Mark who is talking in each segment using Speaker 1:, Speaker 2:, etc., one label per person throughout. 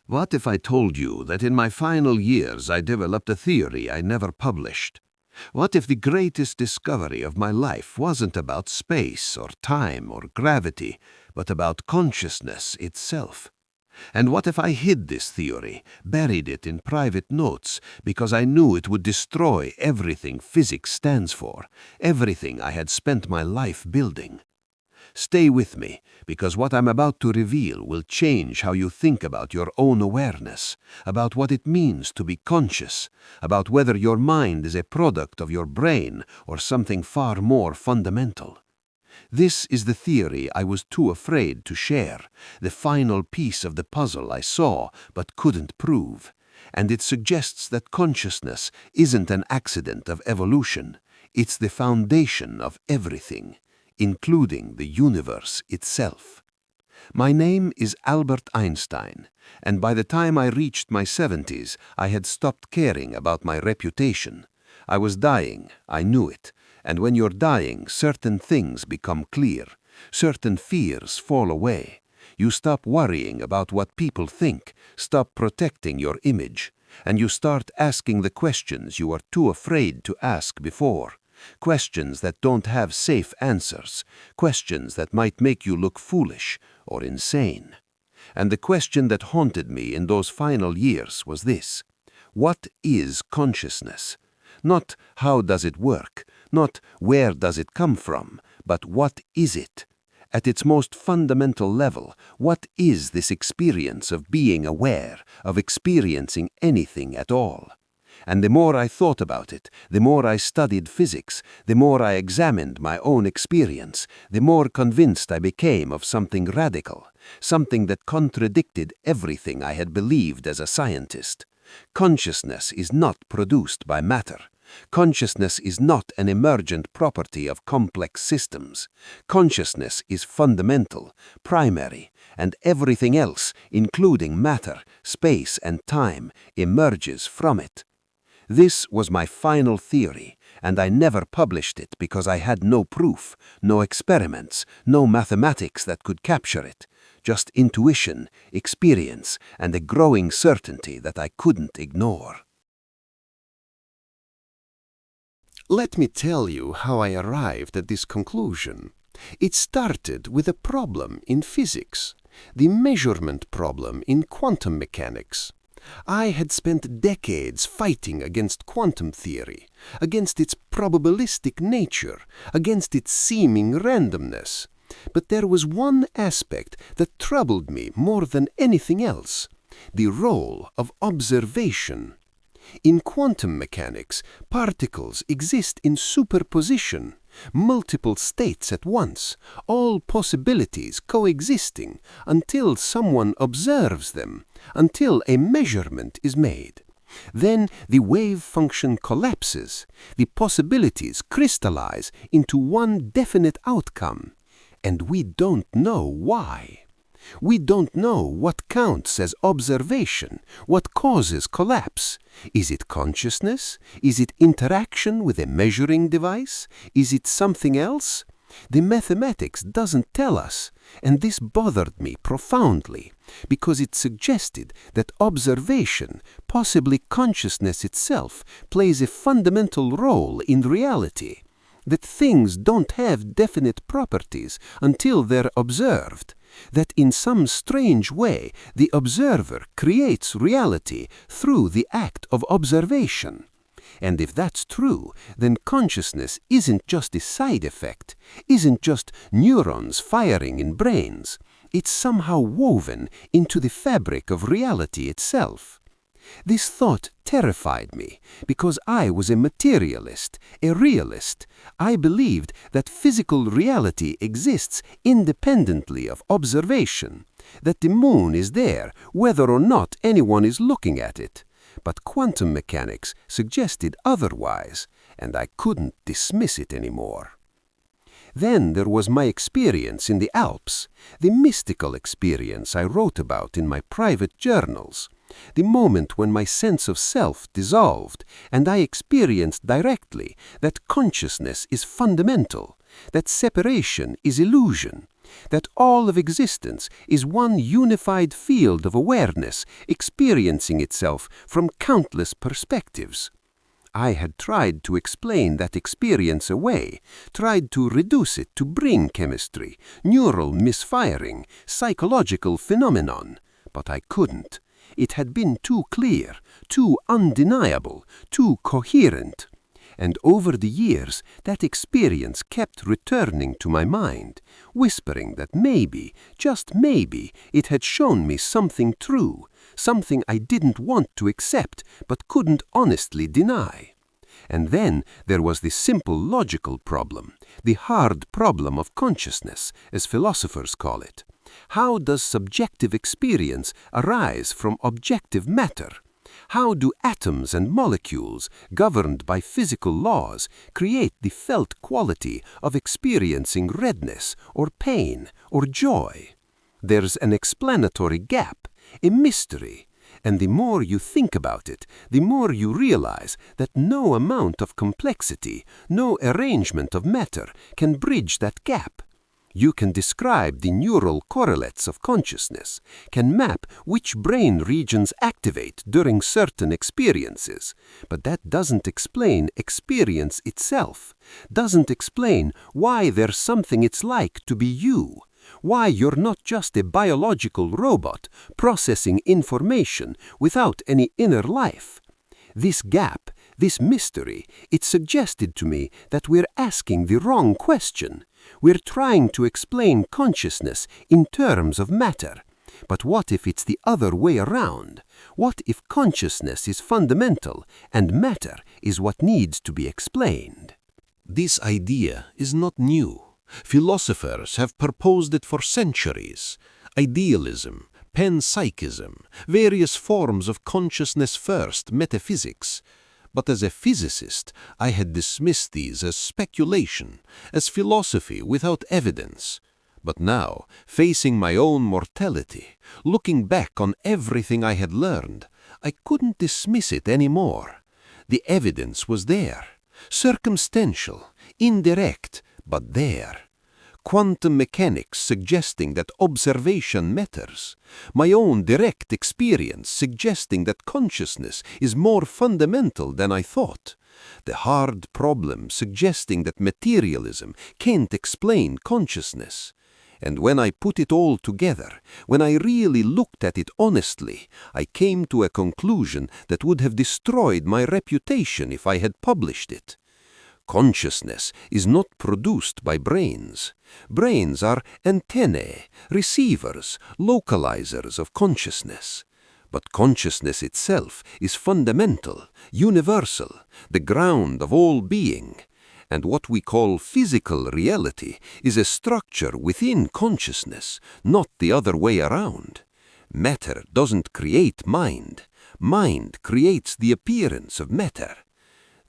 Speaker 1: What if I told you that in my final years I developed a theory I never published? What if the greatest discovery of my life wasn't about space or time or gravity, but about consciousness itself? And what if I hid this theory, buried it in private notes, because I knew it would destroy everything physics stands for, everything I had spent my life building? Stay with me, because what I'm about to reveal will change how you think about your own awareness, about what it means to be conscious, about whether your mind is a product of your brain or something far more fundamental. This is the theory I was too afraid to share, the final piece of the puzzle I saw but couldn't prove, and it suggests that consciousness isn't an accident of evolution, it's the foundation of everything, including the universe itself. My name is Albert Einstein, and by the time I reached my 70s, I had stopped caring about my reputation. I was dying, I knew it, and when you're dying, certain things become clear, certain fears fall away. You stop worrying about what people think, stop protecting your image, and you start asking the questions you were too afraid to ask before. Questions that don't have safe answers, questions that might make you look foolish or insane. And the question that haunted me in those final years was this: what is consciousness? Not how does it work, not where does it come from, but what is it? At its most fundamental level, what is this experience of being aware, of experiencing anything at all? And the more I thought about it, the more I studied physics, the more I examined my own experience, the more convinced I became of something radical, something that contradicted everything I had believed as a scientist. Consciousness is not produced by matter. Consciousness is not an emergent property of complex systems. Consciousness is fundamental, primary, and everything else, including matter, space, and time, emerges from it. This was my final theory, and I never published it because I had no proof, no experiments, no mathematics that could capture it. Just intuition, experience, and a growing certainty that I couldn't ignore.
Speaker 2: Let me tell you how I arrived at this conclusion. It started with a problem in physics, the measurement problem in quantum mechanics. I had spent decades fighting against quantum theory, against its probabilistic nature, against its seeming randomness. But there was one aspect that troubled me more than anything else: the role of observation. In quantum mechanics, particles exist in superposition, multiple states at once, all possibilities coexisting until someone observes them, until a measurement is made. Then the wave function collapses, the possibilities crystallize into one definite outcome, and we don't know why. We don't know what counts as observation, what causes collapse. Is it consciousness? Is it interaction with a measuring device? Is it something else? The mathematics doesn't tell us, and this bothered me profoundly, because it suggested that observation, possibly consciousness itself, plays a fundamental role in reality, that things don't have definite properties until they're observed, that in some strange way the observer creates reality through the act of observation. And if that's true, then consciousness isn't just a side effect, isn't just neurons firing in brains. It's somehow woven into the fabric of reality itself. This thought terrified me because I was a materialist, a realist. I believed that physical reality exists independently of observation, that the moon is there whether or not anyone is looking at it. But quantum mechanics suggested otherwise, and I couldn't dismiss it anymore. Then there was my experience in the Alps, the mystical experience I wrote about in my private journals, the moment when my sense of self dissolved and I experienced directly that consciousness is fundamental, that separation is illusion, that all of existence is one unified field of awareness experiencing itself from countless perspectives. I had tried to explain that experience away, tried to reduce it to brain chemistry, neural misfiring, psychological phenomenon, but I couldn't. It had been too clear, too undeniable, too coherent. And over the years, that experience kept returning to my mind, whispering that maybe, just maybe, it had shown me something true, something I didn't want to accept but couldn't honestly deny. And then there was the simple logical problem, the hard problem of consciousness, as philosophers call it. How does subjective experience arise from objective matter? How do atoms and molecules, governed by physical laws, create the felt quality of experiencing redness or pain or joy? There's an explanatory gap, a mystery, and the more you think about it, the more you realize that no amount of complexity, no arrangement of matter can bridge that gap. You can describe the neural correlates of consciousness, can map which brain regions activate during certain experiences, but that doesn't explain experience itself, doesn't explain why there's something it's like to be you, why you're not just a biological robot processing information without any inner life. This gap, this mystery, it suggested to me that we're asking the wrong question. We're trying to explain consciousness in terms of matter. But what if it's the other way around? What if consciousness is fundamental and matter is what needs to be explained?
Speaker 1: This idea is not new. Philosophers have proposed it for centuries. Idealism, panpsychism, various forms of consciousness first, metaphysics. But as a physicist, I had dismissed these as speculation, as philosophy without evidence. But now, facing my own mortality, looking back on everything I had learned, I couldn't dismiss it anymore. The evidence was there, circumstantial, indirect, but there. Quantum mechanics suggesting that observation matters, my own direct experience suggesting that consciousness is more fundamental than I thought, the hard problem suggesting that materialism can't explain consciousness. And when I put it all together, when I really looked at it honestly, I came to a conclusion that would have destroyed my reputation if I had published it. Consciousness is not produced by brains. Brains are antennae, receivers, localizers of consciousness. But consciousness itself is fundamental, universal, the ground of all being. And what we call physical reality is a structure within consciousness, not the other way around. Matter doesn't create mind. Mind creates the appearance of matter.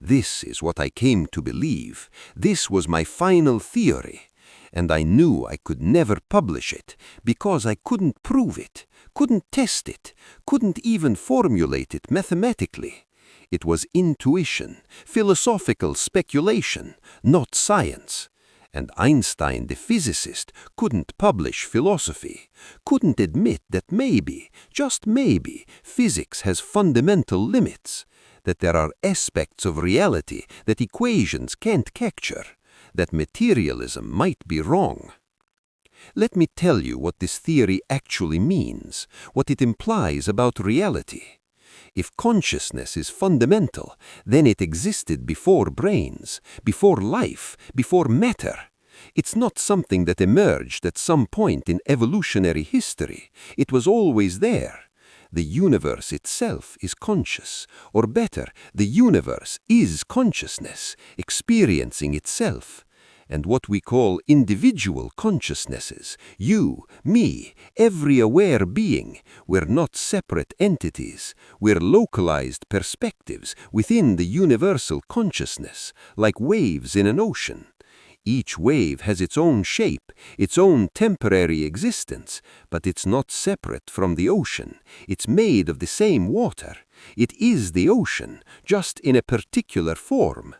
Speaker 1: This is what I came to believe. This was my final theory. And I knew I could never publish it because I couldn't prove it, couldn't test it, couldn't even formulate it mathematically. It was intuition, philosophical speculation, not science. And Einstein, the physicist, couldn't publish philosophy, couldn't admit that maybe, just maybe, physics has fundamental limits, that there are aspects of reality that equations can't capture, that materialism might be wrong. Let me tell you what this theory actually means, what it implies about reality. If consciousness is fundamental, then it existed before brains, before life, before matter. It's not something that emerged at some point in evolutionary history. It was always there. The universe itself is conscious, or better, the universe is consciousness, experiencing itself. And what we call individual consciousnesses, you, me, every aware being, we're not separate entities, we're localized perspectives within the universal consciousness, like waves in an ocean. Each wave has its own shape, its own temporary existence, but it's not separate from the ocean. It's made of the same water. It is the ocean, just in a particular form.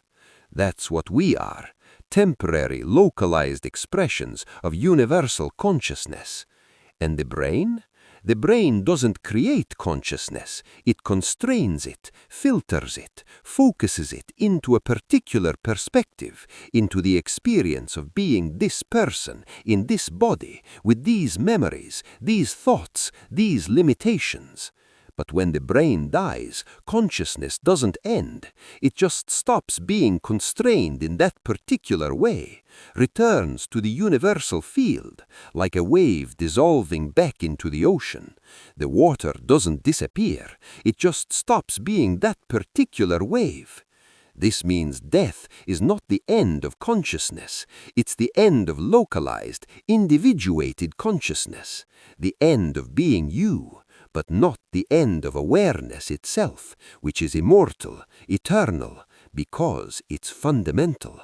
Speaker 1: That's what we are.
Speaker 2: temporary, localized expressions of universal consciousness. And the brain? The brain doesn't create consciousness. It constrains it, filters it, focuses it into a particular perspective, into the experience of being this person, in this body, with these memories, these thoughts, these limitations. But when the brain dies, consciousness doesn't end. It just stops being constrained in that particular way, returns to the universal field, like a wave dissolving back into the ocean. The water doesn't disappear. It just stops being that particular wave. This means death is not the end of consciousness. It's the end of localized, individuated consciousness, the end of being you, but not the end of awareness itself, which is immortal, eternal, because it's fundamental.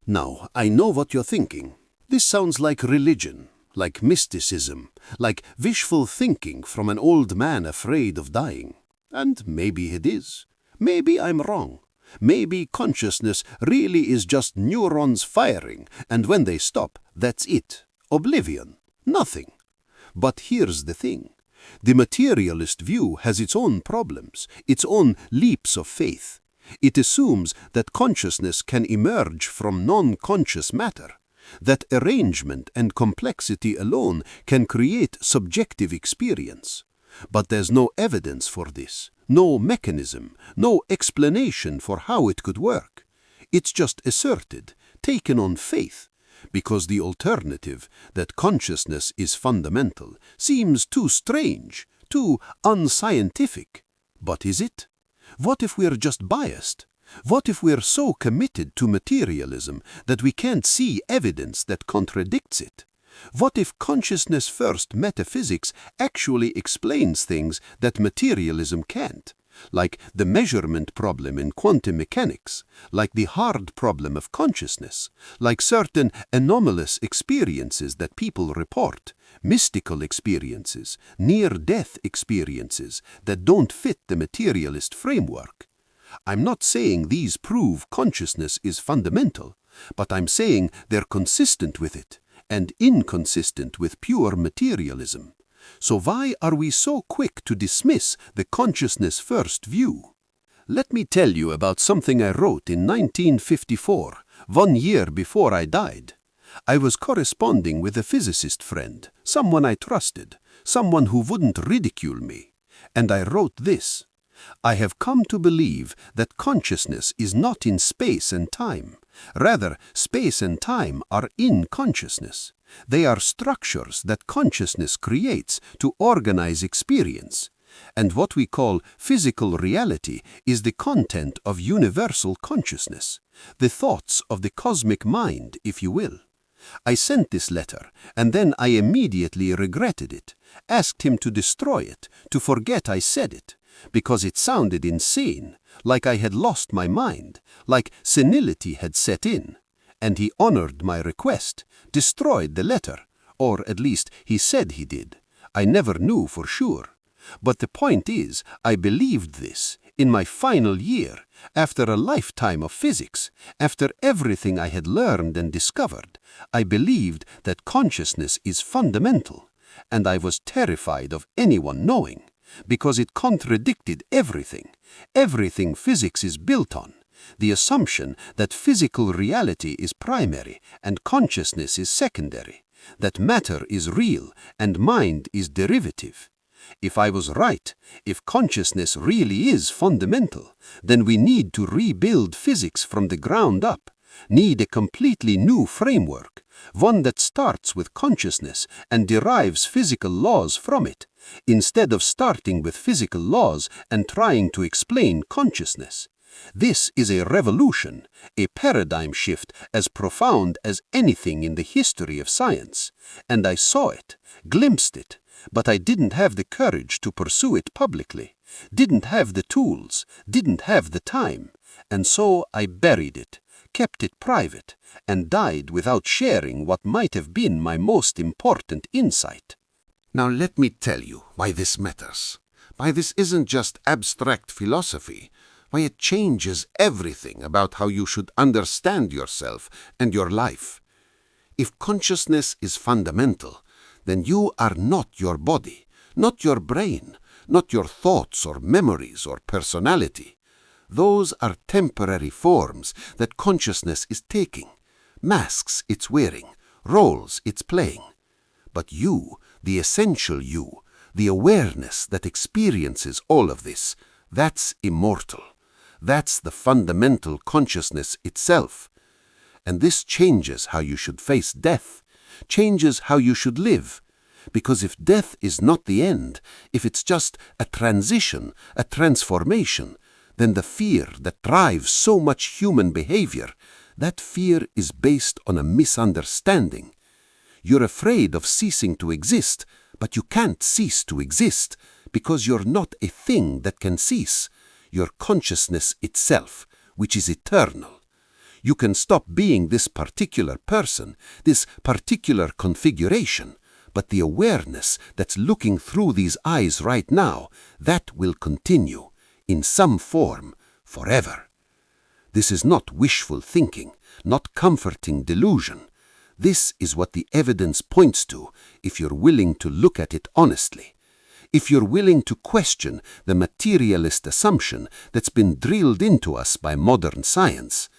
Speaker 1: Now, I know what you're thinking. This sounds like religion, like mysticism, like wishful thinking from an old man afraid of dying. And maybe it is. Maybe I'm wrong. Maybe consciousness really is just neurons firing, and when they stop, that's it. Oblivion. Nothing. But here's the thing. The materialist view has its own problems, its own leaps of faith. It assumes that consciousness can emerge from non-conscious matter, that arrangement and complexity alone can create subjective experience. But there's no evidence for this, no mechanism, no explanation for how it could work. It's just asserted, taken on faith, because the alternative, that consciousness is fundamental, seems too strange, too unscientific. But is it? What if we're just biased? What if we're so committed to materialism that we can't see evidence that contradicts it? What if consciousness-first metaphysics actually explains things that materialism can't? Like the measurement problem in quantum mechanics, like the hard problem of consciousness, like certain anomalous experiences that people report, mystical experiences, near-death experiences that don't fit the materialist framework. I'm not saying these prove consciousness is fundamental, but I'm saying they're consistent with it, and inconsistent with pure materialism. So why are we so quick to dismiss the consciousness-first view? Let me tell you about something I wrote in 1954, 1 year before I died. I was corresponding with a physicist friend, someone I trusted, someone who wouldn't ridicule me. And I wrote this: I have come to believe that consciousness is not in space and time. Rather, space and time are in consciousness. They are structures that consciousness creates to organize experience. And what we call physical reality is the content of universal consciousness, the thoughts of the cosmic mind, if you will. I sent this letter, and then I immediately regretted it, asked him to destroy it, to forget I said it, because it sounded insane, like I had lost my mind, like senility had set in. And he honored my request, destroyed the letter, or at least he said he did. I never knew for sure. But the point is, I believed this, in my final year, after a lifetime of physics, after everything I had learned and discovered. I believed that consciousness is fundamental, and I was terrified of anyone knowing, because it contradicted everything physics is built on. The assumption that physical reality is primary and consciousness is secondary, that matter is real and mind is derivative. If I was right, if consciousness really is fundamental, then we need to rebuild physics from the ground up, need a completely new framework, one that starts with consciousness and derives physical laws from it, instead of starting with physical laws and trying to explain consciousness. This is a revolution, a paradigm shift as profound as anything in the history of science, and I saw it, glimpsed it, but I didn't have the courage to pursue it publicly, didn't have the tools, didn't have the time, and so I buried it, kept it private, and died without sharing what might have been my most important insight. Now let me tell you why this matters. Why this isn't just abstract philosophy,
Speaker 2: why it changes everything about how you should understand yourself and your life. If consciousness is fundamental, then you are not your body, not your brain, not your thoughts or memories or personality. Those are temporary forms that consciousness is taking, masks it's wearing, roles it's playing. But you, the essential you, the awareness that experiences all of this, that's immortal. That's the fundamental consciousness itself. And this changes how you should face death, changes how you should live. Because if death is not the end, if it's just a transition, a transformation, then the fear that drives so much human behavior, that fear is based on a misunderstanding. You're afraid of ceasing to exist, but you can't cease to exist because you're not a thing that can cease. You're consciousness itself, which is eternal. You can stop being this particular person, this particular configuration, but the awareness that's looking through these eyes right now, that will continue, in some form, forever. This is not wishful thinking, not comforting delusion. This is what the evidence points to if you're willing to look at it honestly. If you're willing to question the materialist assumption that's been drilled into us by modern science.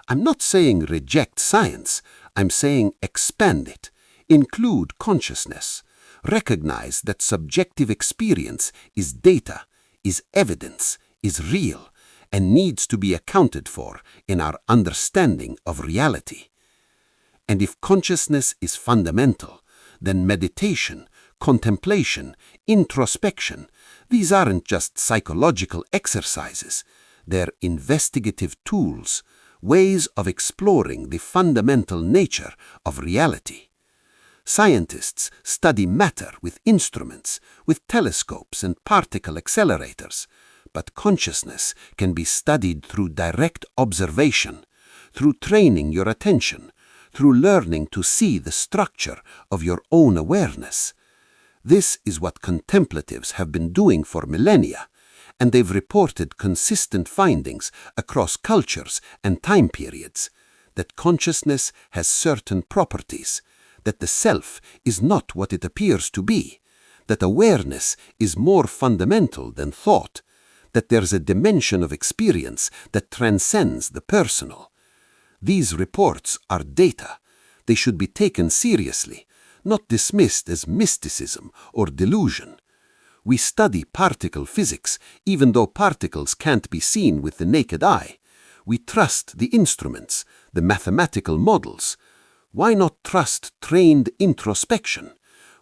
Speaker 2: I'm not saying reject science, I'm saying expand it, include consciousness, recognize that subjective experience is data, is evidence, is real, and needs to be accounted for in our understanding of reality. And if consciousness is fundamental, then meditation, contemplation, introspection, these aren't just psychological exercises. They're investigative tools, ways of exploring the fundamental nature of reality. Scientists study matter with instruments, with telescopes and particle accelerators, but consciousness can be studied through direct observation, through training your attention, through learning to see the structure of your own awareness. This is what contemplatives have been doing for millennia, and they've reported consistent findings across cultures and time periods, that consciousness has certain properties, that the self is not what it appears to be, that awareness is more fundamental than thought, that there's a dimension of experience that transcends the personal. These reports are data. They should be taken seriously, not dismissed as mysticism or delusion. We study particle physics even though particles can't be seen with the naked eye. We trust the instruments, the mathematical models. Why not trust trained introspection?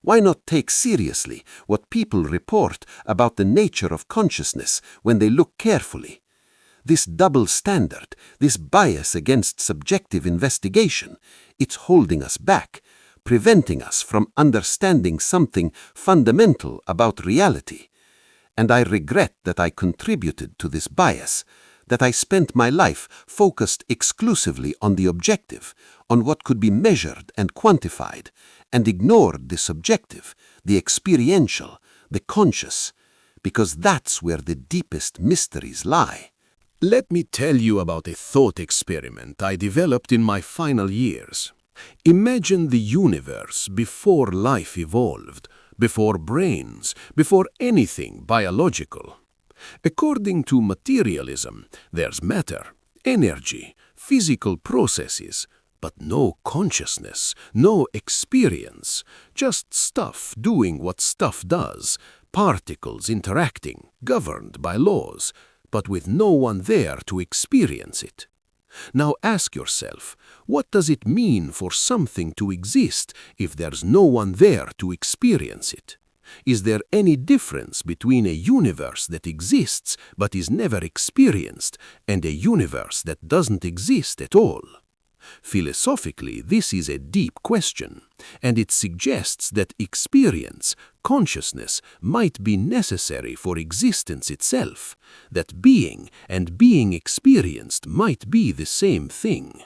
Speaker 2: Why not take seriously what people report about the nature of consciousness when they look carefully? This double standard, this bias against subjective investigation, it's holding us back, preventing us from understanding something fundamental about reality. And I regret that I contributed to this bias, that I spent my life focused exclusively on the objective, on what could be measured and quantified, and ignored the subjective, the experiential, the conscious, because that's where the deepest mysteries lie.
Speaker 3: Let me tell you about a thought experiment I developed in my final years. Imagine the universe before life evolved, before brains, before anything biological. According to materialism, there's matter, energy, physical processes, but no consciousness, no experience, just stuff doing what stuff does, particles interacting, governed by laws, but with no one there to experience it. Now ask yourself, what does it mean for something to exist if there's no one there to experience it? Is there any difference between a universe that exists but is never experienced and a universe that doesn't exist at all? Philosophically, this is a deep question, and it suggests that experience, consciousness, might be necessary for existence itself, that being and being experienced might be the same thing.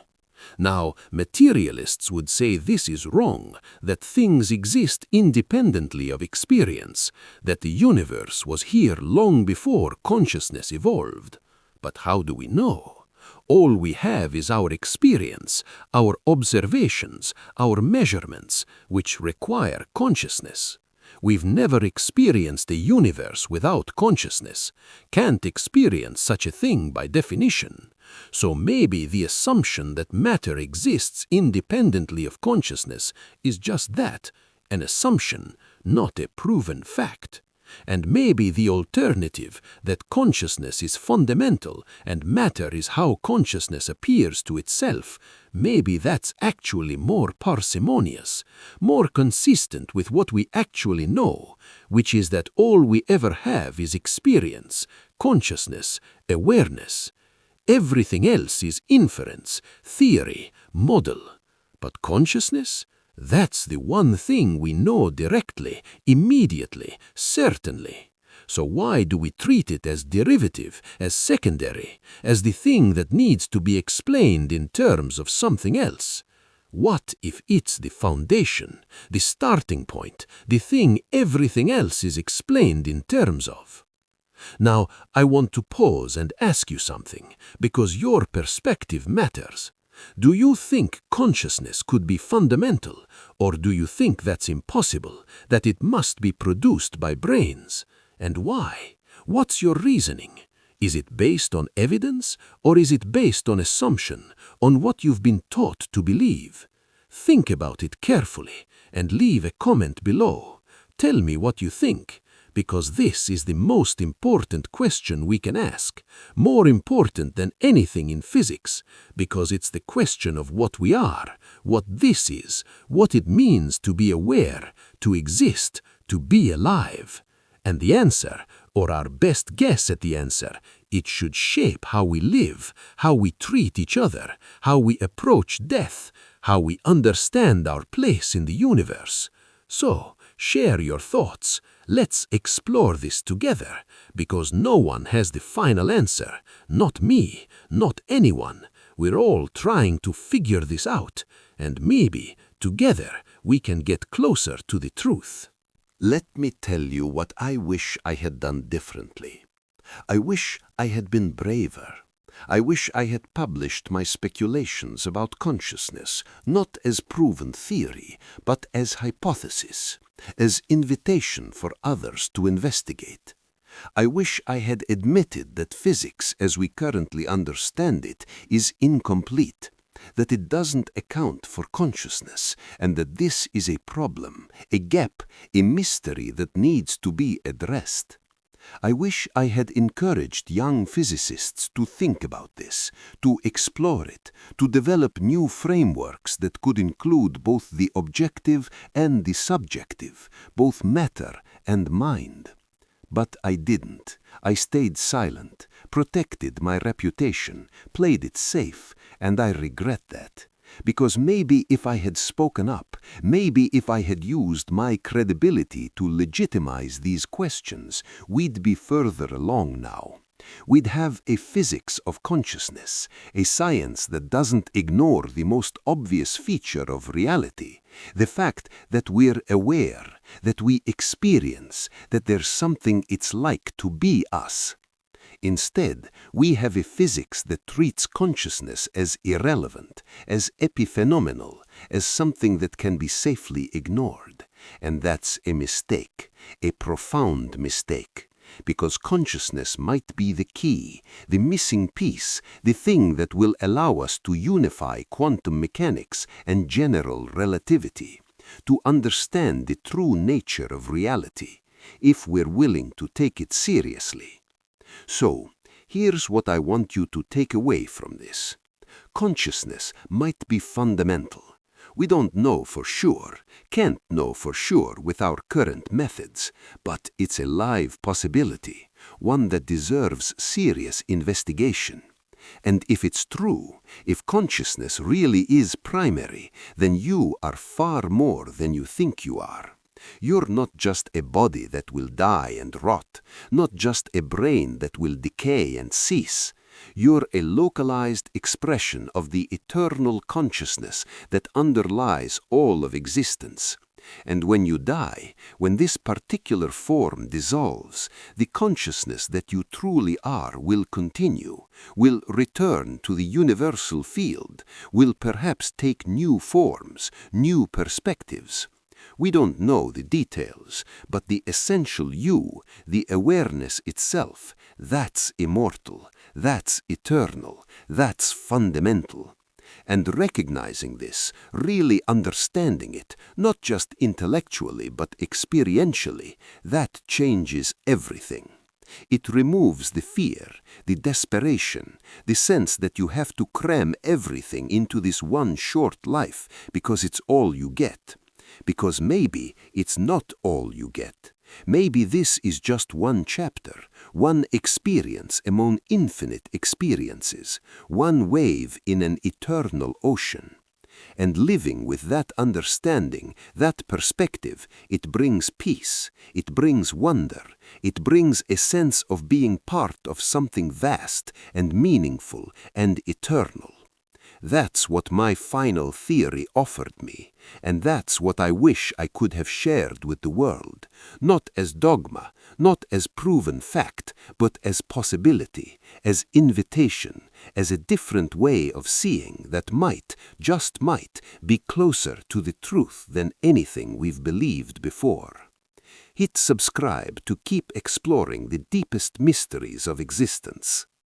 Speaker 3: Now, materialists would say this is wrong, that things exist independently of experience, that the universe was here long before consciousness evolved. But how do we know? All we have is our experience, our observations, our measurements, which require consciousness. We've never experienced a universe without consciousness, can't experience such a thing by definition. So maybe the assumption that matter exists independently of consciousness is just that, an assumption, not a proven fact. And maybe the alternative, that consciousness is fundamental and matter is how consciousness appears to itself, maybe that's actually more parsimonious, more consistent with what we actually know, which is that all we ever have is experience, consciousness, awareness. Everything else is inference, theory, model. But consciousness? That's the one thing we know directly, immediately, certainly. So why do we treat it as derivative, as secondary, as the thing that needs to be explained in terms of something else? What if it's the foundation, the starting point, the thing everything else is explained in terms of? Now, I want to pause and ask you something, because your perspective matters. Do you think consciousness could be fundamental, or do you think that's impossible, that it must be produced by brains? And why? What's your reasoning? Is it based on evidence, or is it based on assumption, on what you've been taught to believe? Think about it carefully, and leave a comment below. Tell me what you think, because this is the most important question we can ask, more important than anything in physics, because it's the question of what we are, what this is, what it means to be aware, to exist, to be alive. And the answer, or our best guess at the answer, it should shape how we live, how we treat each other, how we approach death, how we understand our place in the universe. So, share your thoughts. Let's explore this together, because no one has the final answer, not me, not anyone. We're all trying to figure this out, and maybe, together, we can get closer to the truth.
Speaker 1: Let me tell you what I wish I had done differently. I wish I had been braver. I wish I had published my speculations about consciousness, not as proven theory, but as hypothesis, as invitation for others to investigate. I wish I had admitted that physics as we currently understand it is incomplete, that it doesn't account for consciousness, and that this is a problem, a gap, a mystery that needs to be addressed. I wish I had encouraged young physicists to think about this, to explore it, to develop new frameworks that could include both the objective and the subjective, both matter and mind. But I didn't. I stayed silent, protected my reputation, played it safe, and I regret that. Because maybe if I had spoken up, maybe if I had used my credibility to legitimize these questions, we'd be further along now. We'd have a physics of consciousness, a science that doesn't ignore the most obvious feature of reality, the fact that we're aware, that we experience, that there's something it's like to be us. Instead, we have a physics that treats consciousness as irrelevant, as epiphenomenal, as something that can be safely ignored. And that's a mistake, a profound mistake, because consciousness might be the key, the missing piece, the thing that will allow us to unify quantum mechanics and general relativity, to understand the true nature of reality, if we're willing to take it seriously. So, here's what I want you to take away from this. Consciousness might be fundamental. We don't know for sure, can't know for sure with our current methods, but it's a live possibility, one that deserves serious investigation. And if it's true, if consciousness really is primary, then you are far more than you think you are. You're not just a body that will die and rot, not just a brain that will decay and cease. You're a localized expression of the eternal consciousness that underlies all of existence. And when you die, when this particular form dissolves, the consciousness that you truly are will continue, will return to the universal field, will perhaps take new forms, new perspectives. We don't know the details, but the essential you, the awareness itself, that's immortal, that's eternal, that's fundamental. And recognizing this, really understanding it, not just intellectually but experientially, that changes everything. It removes the fear, the desperation, the sense that you have to cram everything into this one short life because it's all you get. Because maybe it's not all you get. Maybe this is just one chapter, one experience among infinite experiences, one wave in an eternal ocean. And living with that understanding, that perspective, it brings peace, it brings wonder, it brings a sense of being part of something vast and meaningful and eternal. That's what my final theory offered me, and that's what I wish I could have shared with the world, not as dogma, not as proven fact, but as possibility, as invitation, as a different way of seeing that might, just might, be closer to the truth than anything we've believed before. Hit subscribe to keep exploring the deepest mysteries of existence.